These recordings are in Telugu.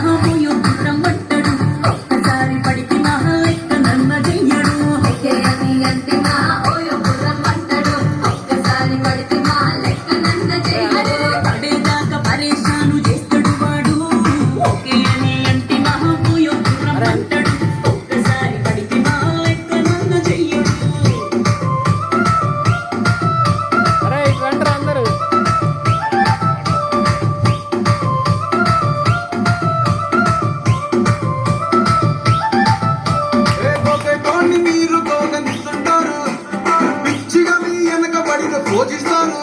మహాపోయో గుర్రం పట్టడు ఒక్కసారి పడితే మహా లెక్క నన్న చెయ్యడు ఎక్కేయని అంటే మా ఓయో గుర్రం పట్టడు ఒక్కసారి పడితే మా లెక్క నన్న చెయ్యడు పడేదాకా పరేషాను చేస్తాడు వాడు ఓకే అని అంటే మహాపోయో గుర్రం పట్టడు ఒక్కసారి పడితే మహా లెక్క నన్న చెయ్యడు అరే ఇటు రండిరా అందరూ. మీరు గోగనిస్తుంటారు పిచ్చిగా మీ వెనక పడిన పోజిస్తారు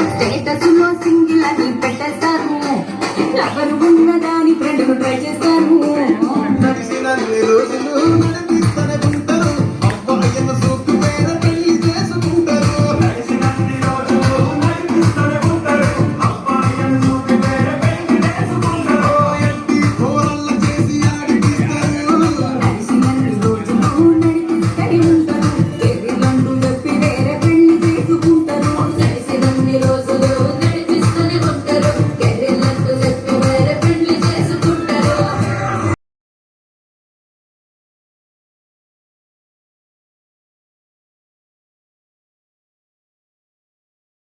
స్టేటస్ లో సింగిల్ అని పెట్టేస్తారు ఎవరు ఉన్నదాని ఫ్రెండ్ ట్రై చేస్తారు నడిసిన రోజులు నడిపిస్తూనే ఉంటారు అబ్బాయి సూపు పేరు